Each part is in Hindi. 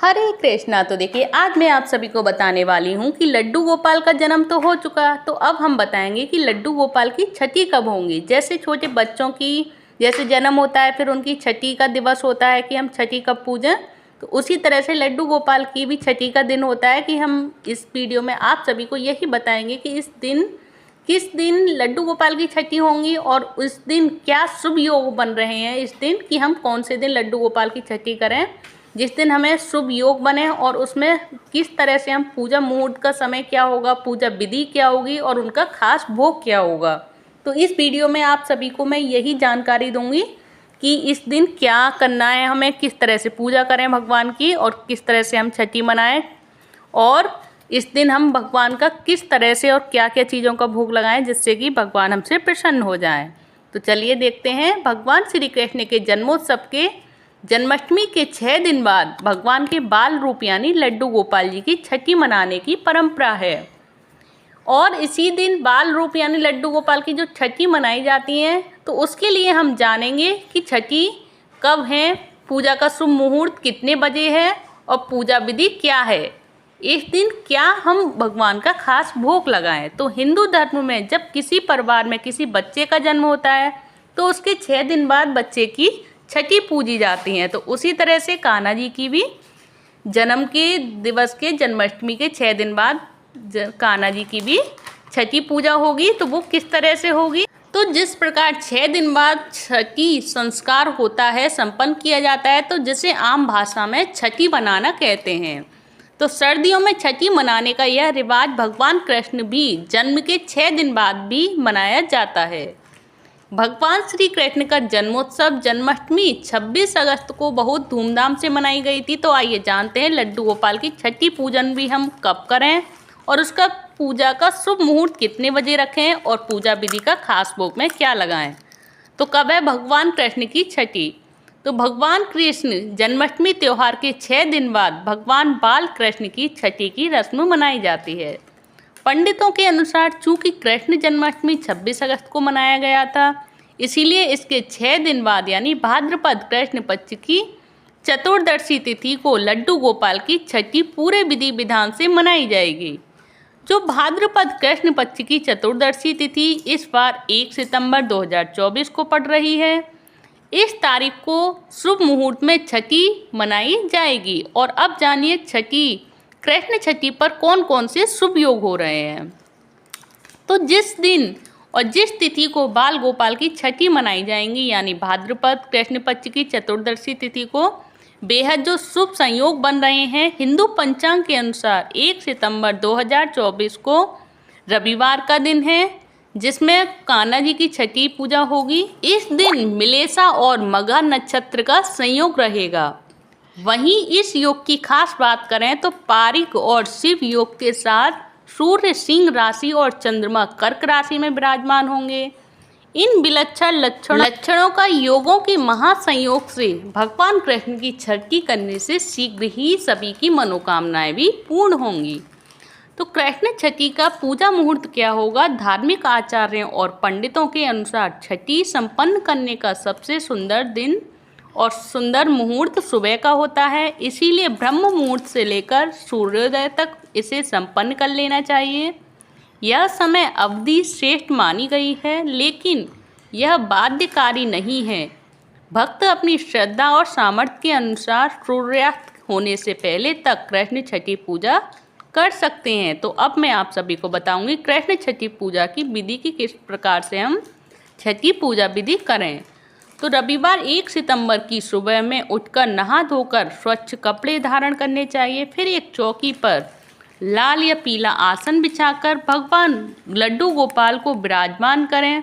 हरे कृष्णा। तो देखिए, आज मैं आप सभी को बताने वाली हूँ कि लड्डू गोपाल का जन्म तो हो चुका, तो अब हम बताएंगे कि लड्डू गोपाल की छठी कब होंगी। जैसे छोटे बच्चों की जैसे जन्म होता है, फिर उनकी छठी का दिवस होता है कि हम छठी कब पूजें, तो उसी तरह से लड्डू गोपाल की भी छठी का दिन होता है कि हम इस वीडियो में आप सभी को यही बताएंगे कि इस दिन किस दिन लड्डू गोपाल की छठी होंगी और उस दिन क्या शुभ योग बन रहे हैं इस दिन कि हम कौन से दिन लड्डू गोपाल की छठी करें, जिस दिन हमें शुभ योग बने, और उसमें किस तरह से हम पूजा मुहूर्त का समय क्या होगा, पूजा विधि क्या होगी और उनका खास भोग क्या होगा। तो इस वीडियो में आप सभी को मैं यही जानकारी दूंगी कि इस दिन क्या करना है, हमें किस तरह से पूजा करें भगवान की और किस तरह से हम छठी मनाएं, और इस दिन हम भगवान का किस तरह से और क्या क्या चीज़ों का भोग लगाएं जिससे कि भगवान हमसे प्रसन्न हो जाएं। तो चलिए देखते हैं। भगवान श्री कृष्ण के जन्मोत्सव के जन्माष्टमी के 6 दिन बाद भगवान के बाल रूप यानी लड्डू गोपाल जी की छठी मनाने की परंपरा है, और इसी दिन बाल रूप यानी लड्डू गोपाल की जो छठी मनाई जाती है, तो उसके लिए हम जानेंगे कि छठी कब है, पूजा का शुभ मुहूर्त कितने बजे है और पूजा विधि क्या है, इस दिन क्या हम भगवान का खास भोग लगाएं। तो हिंदू धर्म में जब किसी परिवार में किसी बच्चे का जन्म होता है तो उसके 6 दिन बाद बच्चे की छठी पूजी जाती है। तो उसी तरह से कान्हा जी की भी जन्म के दिवस के जन्माष्टमी के 6 दिन बाद कान्हा जी की भी छठी पूजा होगी। तो वो किस तरह से होगी, तो जिस प्रकार 6 दिन बाद छठी संस्कार होता है, संपन्न किया जाता है, तो जिसे आम भाषा में छठी मनाना कहते हैं। तो सर्दियों में छठी मनाने का यह रिवाज भगवान कृष्ण भी जन्म के 6 दिन बाद भी मनाया जाता है। भगवान श्री कृष्ण का जन्मोत्सव जन्माष्टमी 26 अगस्त को बहुत धूमधाम से मनाई गई थी। तो आइए जानते हैं लड्डू गोपाल की छठी पूजन भी हम कब करें और उसका पूजा का शुभ मुहूर्त कितने बजे रखें और पूजा विधि का खास भोग में क्या लगाएं। तो कब है भगवान कृष्ण की छठी, तो भगवान कृष्ण जन्माष्टमी त्यौहार के 6 दिन बाद भगवान बाल कृष्ण की छठी की रस्म मनाई जाती है। पंडितों के अनुसार चूंकि कृष्ण जन्माष्टमी 26 अगस्त को मनाया गया था, इसीलिए इसके 6 दिन बाद यानी भाद्रपद कृष्ण पक्ष की चतुर्दशी तिथि को लड्डू गोपाल की छठी पूरे विधि विधान से मनाई जाएगी। जो भाद्रपद कृष्ण पक्ष की चतुर्दशी तिथि इस बार 1 सितंबर 2024 को पड़ रही है। इस तारीख को शुभ मुहूर्त में छठी मनाई जाएगी। और अब जानिए छठी कृष्ण छठी पर कौन कौन से शुभ योग हो रहे हैं। तो जिस दिन और जिस तिथि को बाल गोपाल की छठी मनाई जाएंगी यानी भाद्रपद कृष्ण पक्ष की चतुर्दशी तिथि को बेहद जो शुभ संयोग बन रहे हैं, हिंदू पंचांग के अनुसार 1 सितंबर 2024 को रविवार का दिन है, जिसमें कान्हा जी की छठी पूजा होगी। इस दिन मिलेसा और मघा नक्षत्र का संयोग रहेगा। वहीं इस योग की खास बात करें तो पारिक और शिव योग के साथ सूर्य सिंह राशि और चंद्रमा कर्क राशि में विराजमान होंगे। इन विलक्षण लक्षणों का योगों के महासंयोग से भगवान कृष्ण की छठी करने से शीघ्र ही सभी की मनोकामनाएं भी पूर्ण होंगी। तो कृष्ण छठी का पूजा मुहूर्त क्या होगा। धार्मिक आचार्यों और पंडितों के अनुसार छठी संपन्न करने का सबसे सुंदर दिन और सुंदर मुहूर्त सुबह का होता है, इसीलिए ब्रह्म मुहूर्त से लेकर सूर्योदय तक इसे संपन्न कर लेना चाहिए। यह समय अवधि श्रेष्ठ मानी गई है, लेकिन यह बाध्यकारी नहीं है। भक्त अपनी श्रद्धा और सामर्थ्य के अनुसार सूर्यास्त होने से पहले तक कृष्ण छठी पूजा कर सकते हैं। तो अब मैं आप सभी को बताऊंगी कृष्ण छठी पूजा की विधि की किस प्रकार से हम छठी पूजा विधि करें। तो रविवार 1 सितंबर की सुबह में उठकर नहा धोकर स्वच्छ कपड़े धारण करने चाहिए। फिर एक चौकी पर लाल या पीला आसन बिछाकर भगवान लड्डू गोपाल को विराजमान करें।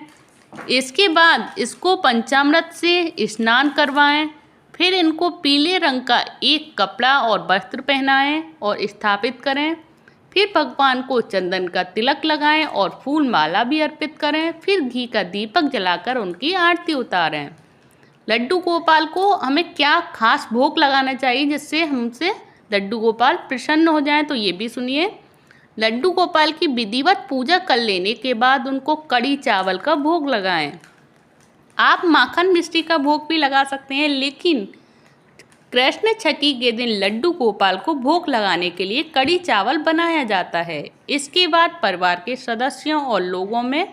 इसके बाद इसको पंचामृत से स्नान करवाएं। फिर इनको पीले रंग का एक कपड़ा और वस्त्र पहनाएं और स्थापित करें। फिर भगवान को चंदन का तिलक लगाएं और फूल माला भी अर्पित करें। फिर घी का दीपक जलाकर उनकी आरती उतारें। लड्डू गोपाल को हमें क्या खास भोग लगाना चाहिए जिससे हमसे लड्डू गोपाल प्रसन्न हो जाएं, तो ये भी सुनिए। लड्डू गोपाल की विधिवत पूजा कर लेने के बाद उनको कड़ी चावल का भोग लगाएं। आप माखन मिश्री का भोग भी लगा सकते हैं, लेकिन कृष्ण छठी के दिन लड्डू गोपाल को भोग लगाने के लिए कड़ी चावल बनाया जाता है। इसके बाद परिवार के सदस्यों और लोगों में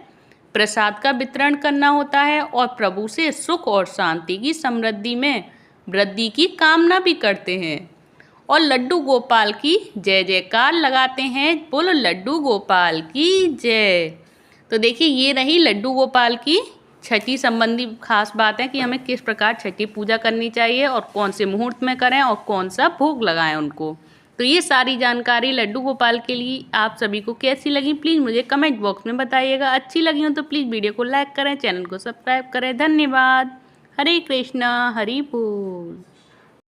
प्रसाद का वितरण करना होता है और प्रभु से सुख और शांति की समृद्धि में वृद्धि की कामना भी करते हैं और लड्डू गोपाल की जय जयकार लगाते हैं। बोलो लड्डू गोपाल की जय। तो देखिए ये रही लड्डू गोपाल की छठी संबंधी खास बात है कि हमें किस प्रकार छठी पूजा करनी चाहिए और कौन से मुहूर्त में करें और कौन सा भोग लगाएं उनको। तो ये सारी जानकारी लड्डू गोपाल के लिए आप सभी को कैसी लगी प्लीज़ मुझे कमेंट बॉक्स में बताइएगा। अच्छी लगी हो तो प्लीज़ वीडियो को लाइक करें, चैनल को सब्सक्राइब करें। धन्यवाद। हरे कृष्णा हरि बोल।